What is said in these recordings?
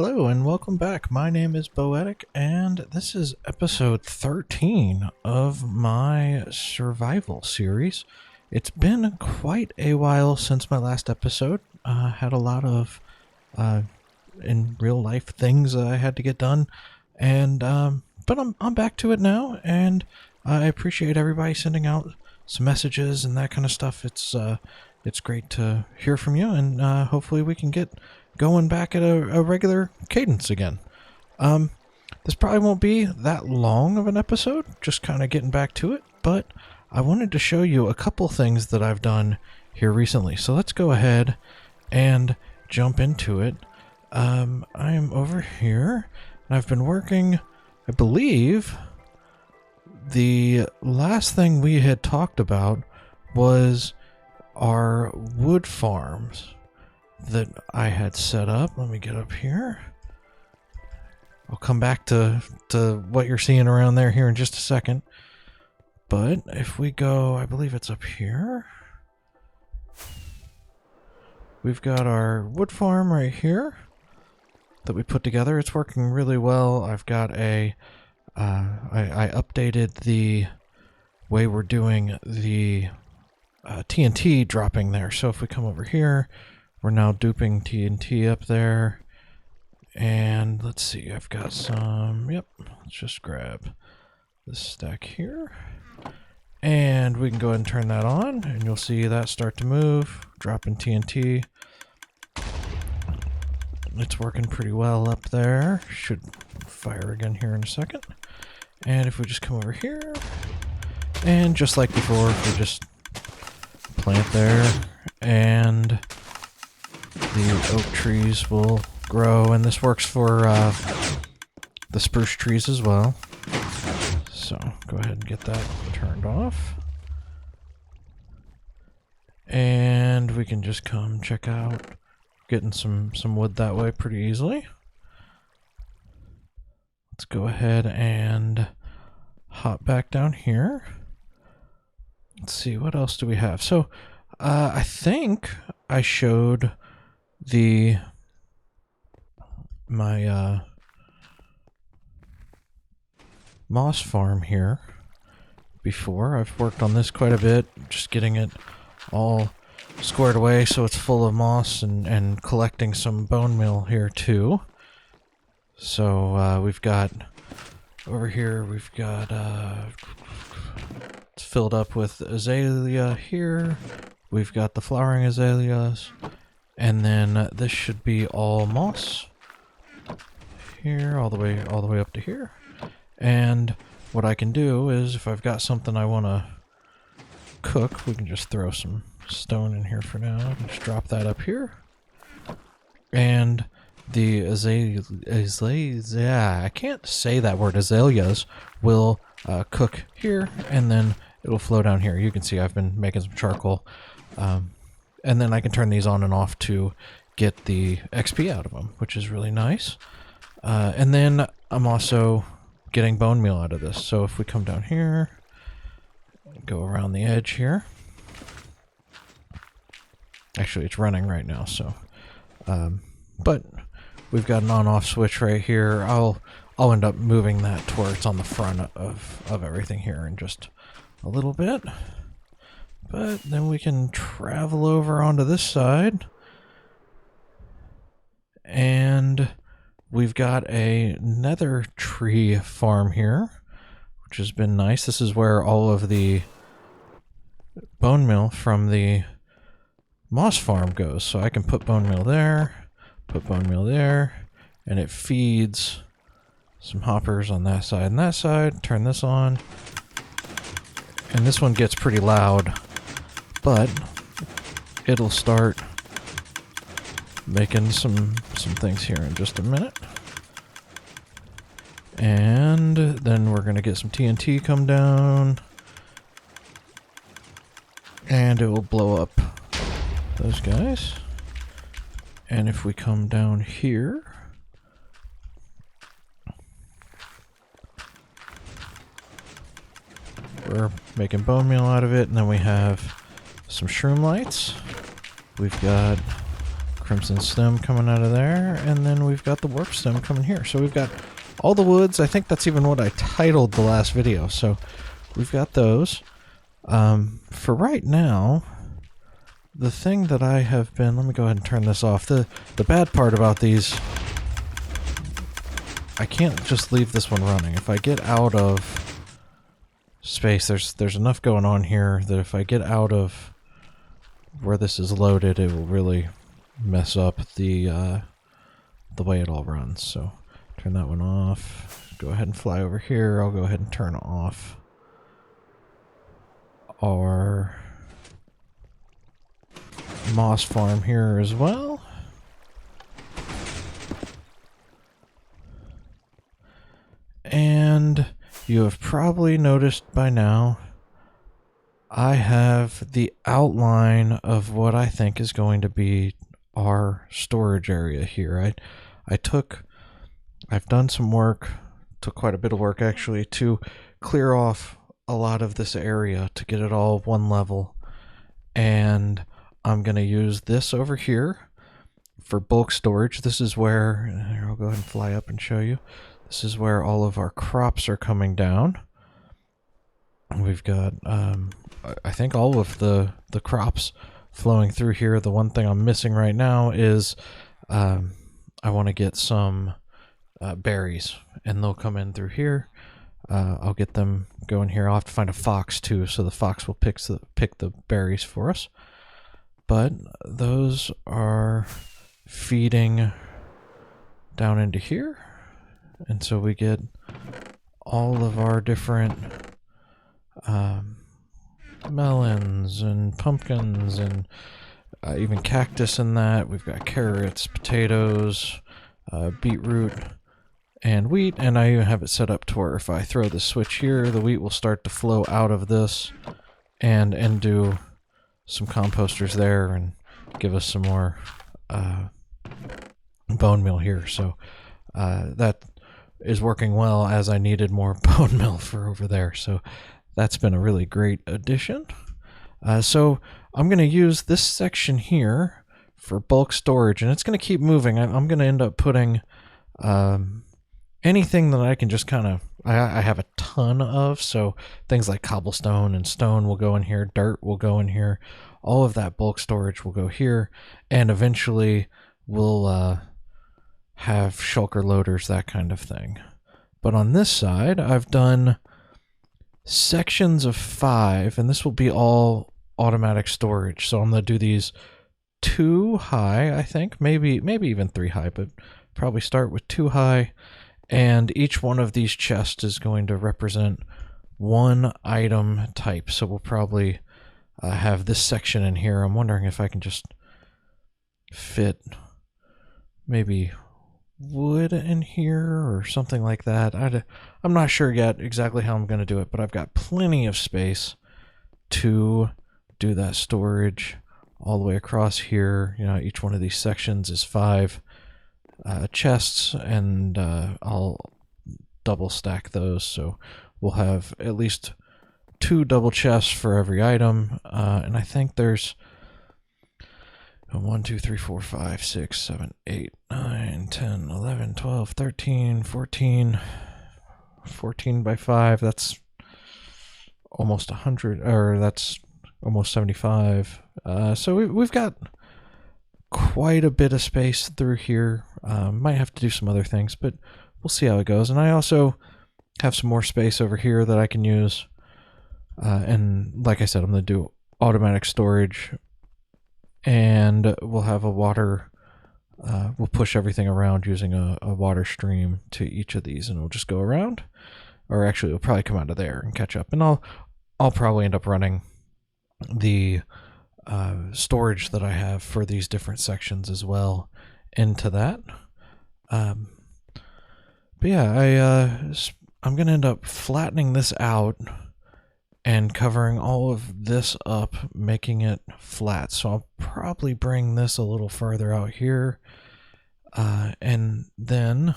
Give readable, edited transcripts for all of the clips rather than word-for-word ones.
Hello and welcome back. My name is Boetic, and this is episode 13 of my survival series. It's been quite a while since my last episode. Had a lot of in real life things I had to get done, and but I'm back to it now, and I appreciate everybody sending out some messages and that kind of stuff. It's great to hear from you, and hopefully we can get going back at a regular cadence again. This probably won't be that long of an episode, just kind of getting back to it, but I wanted to show you a couple things that I've done here recently. So let's go ahead and jump into it. I am over here, and I've been working, I believe, the last thing we had talked about was our wood farms that I had set up. Let me get up here. I'll come back to what you're seeing around there here in just a second. But if we go, I believe it's up here. We've got our wood farm right here that we put together. It's working really well. I've got I updated the way we're doing the TNT dropping there. So if we come over here, we're now duping TNT up there. And let's see, I've got some, yep, let's just grab this stack here. And we can go ahead and turn that on, and you'll see that start to move, dropping TNT. It's working pretty well up there. Should fire again here in a second. And if we just come over here, and just like before, we just plant there, and the oak trees will grow, and this works for the spruce trees as well. So go ahead and get that turned off. And we can just come check out getting some wood that way pretty easily. Let's go ahead and hop back down here. Let's see, what else do we have? So I think I showed my moss farm here before. I've worked on this quite a bit, just getting it all squared away so it's full of moss, and collecting some bone meal here too. So we've got over here, we've got it's filled up with azalea here. We've got the flowering azaleas, and then this should be all moss here, all the way up to here. And what I can do is, if I've got something I want to cook, we can just throw some stone in here for now. Just drop that up here. And the azalea, I can't say that word, azaleas, will cook here, and then it'll flow down here. You can see I've been making some charcoal. And then I can turn these on and off to get the XP out of them, which is really nice. And then I'm also getting bone meal out of this. So if we come down here, go around the edge here. Actually, it's running right now, so but we've got an on-off switch right here. I'll end up moving that to where it's on the front of everything here in just a little bit. But then we can travel over onto this side, and we've got a nether tree farm here, which has been nice. This is where all of the bone meal from the moss farm goes. So I can put bone meal there, put bone meal there, and it feeds some hoppers on that side and that side. Turn this on, and this one gets pretty loud, but it'll start making some things here in just a minute. And then we're going to get some TNT come down, and it will blow up those guys. And if we come down here, we're making bone meal out of it, and then we have some shroom lights. We've got crimson stem coming out of there, and then we've got the warp stem coming here. So we've got all the woods. I think that's even what I titled the last video. So we've got those. For right now, the thing that I have been... Let me go ahead and turn this off. The bad part about these... I can't just leave this one running. If I get out of space, there's enough going on here that if I get out of where this is loaded, it will really mess up the way it all runs. So turn that one off. Go ahead and fly over here. I'll go ahead and turn off our moss farm here as well. And you have probably noticed by now, I have the outline of what I think is going to be our storage area here. I've done some work, took quite a bit of work actually, to clear off a lot of this area to get it all one level. And I'm going to use this over here for bulk storage. This is where, I'll go ahead and fly up and show you. This is where all of our crops are coming down. We've got, I think all of the crops flowing through here. The one thing I'm missing right now is I want to get some berries, and they'll come in through here. I'll get them going here. I'll have to find a fox too, so the fox will pick the berries for us. But those are feeding down into here. And so we get all of our different melons and pumpkins and even cactus in that. We've got carrots, potatoes, beetroot, and wheat. And I even have it set up to where if I throw the switch here, the wheat will start to flow out of this and do some composters there and give us some more bone meal here. So that is working well, as I needed more bone meal for over there. So that's been a really great addition. So I'm going to use this section here for bulk storage, and it's going to keep moving. I'm going to end up putting anything that I can just kind of... I have a ton of, so things like cobblestone and stone will go in here, dirt will go in here, all of that bulk storage will go here, and eventually we'll have shulker loaders, that kind of thing. But on this side, I've done sections of 5, and this will be all automatic storage. So I'm going to do these 2 high, I think, maybe even 3 high, but probably start with 2 high. And each one of these chests is going to represent one item type. So we'll probably have this section in here. I'm wondering if I can just fit maybe wood in here or something like that. I'm not sure yet exactly how I'm going to do it, but I've got plenty of space to do that storage all the way across here. You know, each one of these sections is 5 chests, and I'll double stack those, so we'll have at least 2 double chests for every item. And I think there's 1, 2, 3, 4, 5, 6, 7, 8, 9, 10, 11, 12, 13, 14 by 5. That's almost 100, or that's almost 75. So we've got quite a bit of space through here. Might have to do some other things, but we'll see how it goes. And I also have some more space over here that I can use. And like I said, I'm going to do automatic storage, and we'll have a water, we'll push everything around using a water stream to each of these, and it'll just go around. Or actually, it'll probably come out of there and catch up. And I'll probably end up running the storage that I have for these different sections as well into that. But yeah, I'm going to end up flattening this out and covering all of this up, making it flat. So I'll probably bring this a little further out here, and then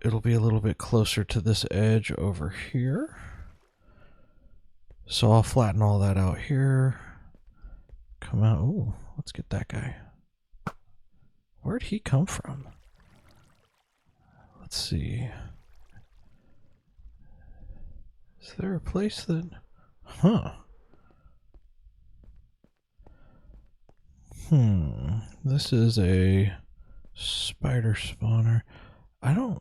it'll be a little bit closer to this edge over here. So I'll flatten all that out here. Come out. Ooh, let's get that guy. Where'd he come from? Let's see. Is there a place that... Huh. This is a spider spawner. I don't...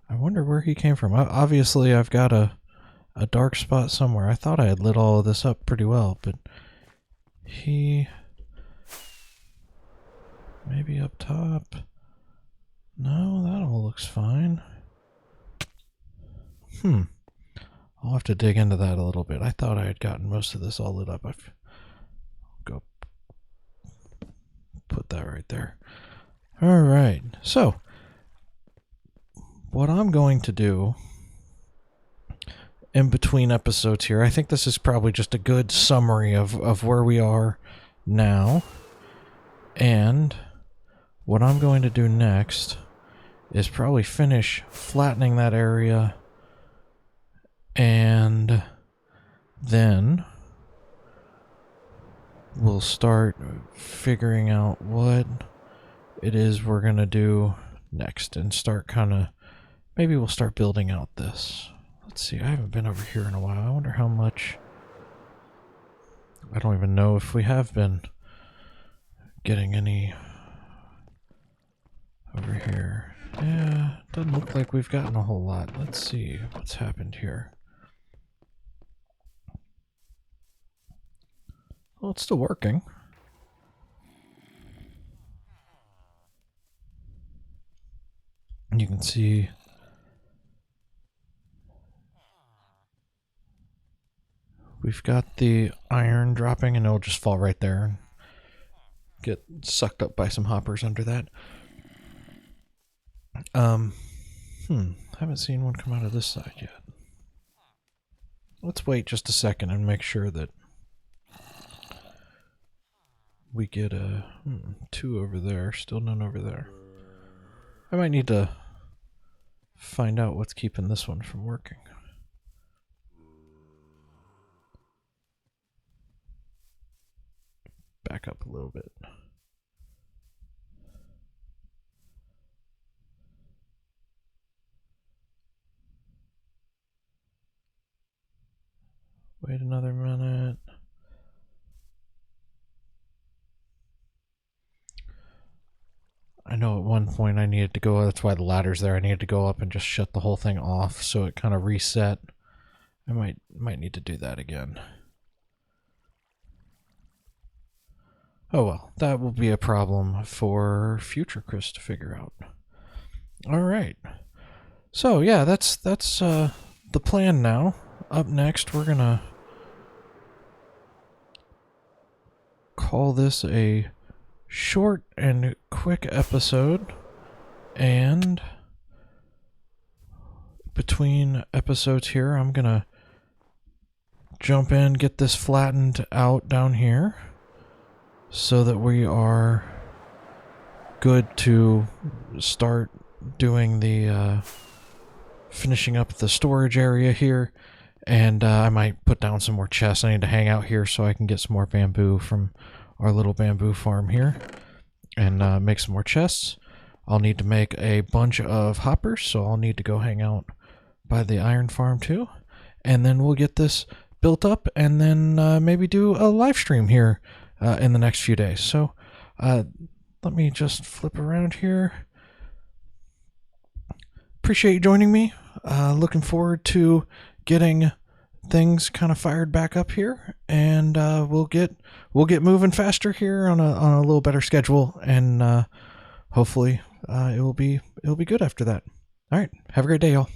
I wonder where he came from. Obviously, I've got a dark spot somewhere. I thought I had lit all of this up pretty well, but he... Maybe up top. No, that all looks fine. I'll have to dig into that a little bit. I thought I had gotten most of this all lit up. I'll go put that right there. All right. So, what I'm going to do in between episodes here, I think this is probably just a good summary of where we are now. And what I'm going to do next is probably finish flattening that area, and then we'll start figuring out what it is we're going to do next and start kind of, maybe we'll start building out this. Let's see, I haven't been over here in a while. I wonder how much, I don't even know if we have been getting any over here. Yeah, doesn't look like we've gotten a whole lot. Let's see what's happened here. Well, it's still working. You can see we've got the iron dropping, and it'll just fall right there and get sucked up by some hoppers under that. Haven't seen one come out of this side yet. Let's wait just a second and make sure that we get a 2 over there. Still none over there. I might need to find out what's keeping this one from working. Back up a little bit. Wait another minute. I know at one point I needed to go, that's why the ladder's there, I needed to go up and just shut the whole thing off so it kind of reset. I might need to do that again. Oh well, that will be a problem for future Chris to figure out. Alright. So yeah, that's the plan now. Up next, we're gonna call this a short and quick episode, and between episodes here, I'm gonna jump in, get this flattened out down here so that we are good to start doing the finishing up the storage area here. And I might put down some more chests. I need to hang out here so I can get some more bamboo from our little bamboo farm here and make some more chests. I'll need to make a bunch of hoppers, so I'll need to go hang out by the iron farm too. And then we'll get this built up and then maybe do a live stream here in the next few days. So let me just flip around here. Appreciate you joining me. Looking forward to getting things kind of fired back up here, and we'll get moving faster here on a little better schedule, and hopefully it'll be good after that. All right, have a great day, y'all.